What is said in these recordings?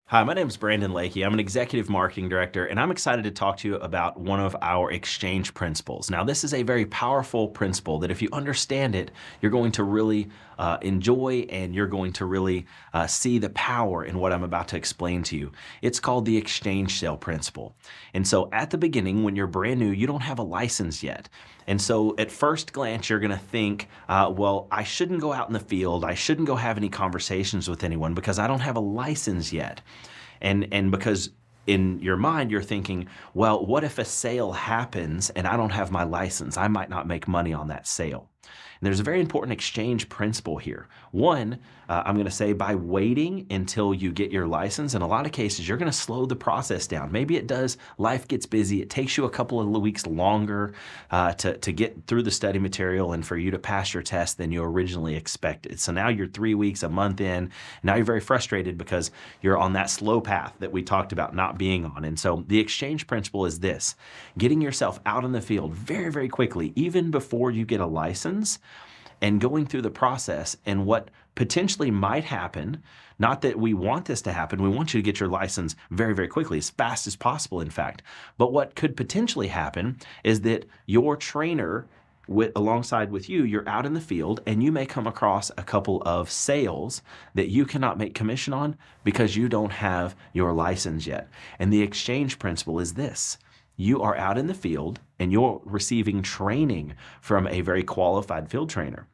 Hi, my name is Brandon Lakey. I'm an executive marketing director, and I'm excited to talk to you about one of our exchange principles. Now, this is a very powerful principle that if you understand it, you're going to really enjoy and you're going to really see the power in what I'm about to explain to you. It's called the exchange sale principle. And so at the beginning, when you're brand new, you don't have a license yet. And so at first glance, you're going to think, well, I shouldn't go out in the field. I shouldn't go have any conversations with anyone because I don't have a license yet. And because in your mind, you're thinking, well, what if a sale happens and I don't have my license? I might not make money on that sale. And there's a very important exchange principle here. One, I'm going to say by waiting until you get your license, in a lot of cases, you're going to slow the process down. Maybe it does. Life gets busy. It takes you a couple of weeks longer to get through the study material and for you to pass your test than you originally expected. So now you're 3 weeks, a month in. Now you're very frustrated because you're on that slow path that we talked about not being on. And so the exchange principle is this: getting yourself out in the field very, very quickly, even before you get a license, and going through the process. And what potentially might happen, not that we want this to happen, we want you to get your license very, very quickly, as fast as possible, in fact. But what could potentially happen is that your trainer, alongside with you, you're out in the field and you may come across a couple of sales that you cannot make commission on because you don't have your license yet. And the exchange principle is this: you are out in the field and you're receiving training from a very qualified field trainer.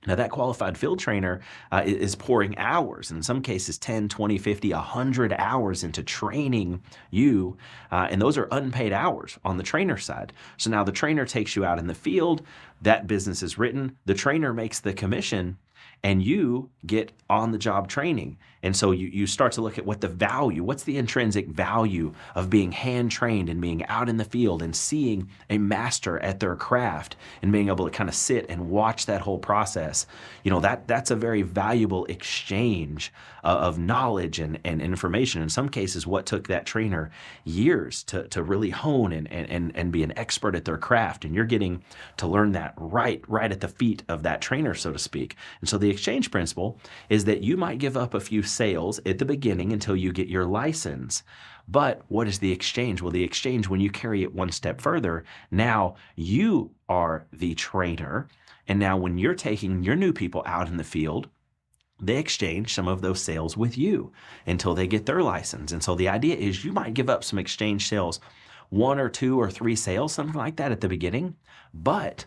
Now, that qualified field trainer is pouring hours, in some cases 10, 20, 50, 100 hours into training you, and those are unpaid hours on the trainer side. So now the trainer takes you out in the field, that business is written, the trainer makes the commission, and you get on-the-job training. And so you start to look at what's the intrinsic value of being hand-trained and being out in the field and seeing a master at their craft and being able to kind of sit and watch that whole process. You know, that's a very valuable exchange of knowledge and information. In some cases, what took that trainer years to really hone and be an expert at their craft. And you're getting to learn that right at the feet of that trainer, so to speak. And so the exchange principle is that you might give up a few sales at the beginning until you get your license. But what is the exchange? Well, the exchange, when you carry it one step further, now you are the trainer. And now when you're taking your new people out in the field, they exchange some of those sales with you until they get their license. And so the idea is you might give up some exchange sales, 1 or 2 or 3 sales, something like that at the beginning, but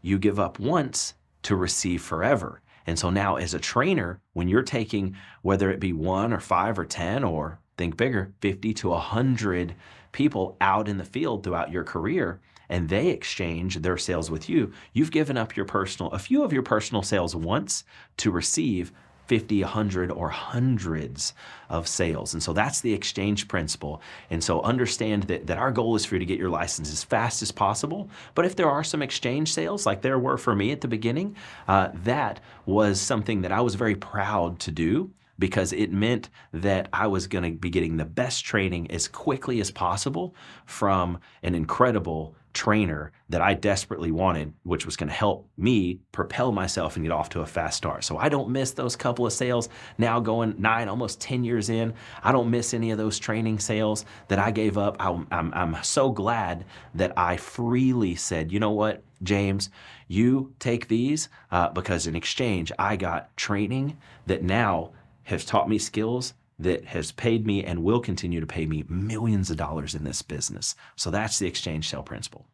you give up once to receive forever. And so now as a trainer, when you're taking, whether it be 1 or 5 or 10, or think bigger, 50 to 100 people out in the field throughout your career, and they exchange their sales with you, you've given up a few of your personal sales once to receive 50, 100, or hundreds of sales. And so that's the exchange principle. And so understand that our goal is for you to get your license as fast as possible. But if there are some exchange sales, like there were for me at the beginning, that was something that I was very proud to do, because it meant that I was going to be getting the best training as quickly as possible from an incredible trainer that I desperately wanted, which was going to help me propel myself and get off to a fast start. So I don't miss those couple of sales. Now going 9, almost 10 years in, I don't miss any of those training sales that I gave up. I'm so glad that I freely said, you know what, James, you take these because in exchange, I got training that now has taught me skills that has paid me and will continue to pay me millions of dollars in this business. So that's the exchange sale principle.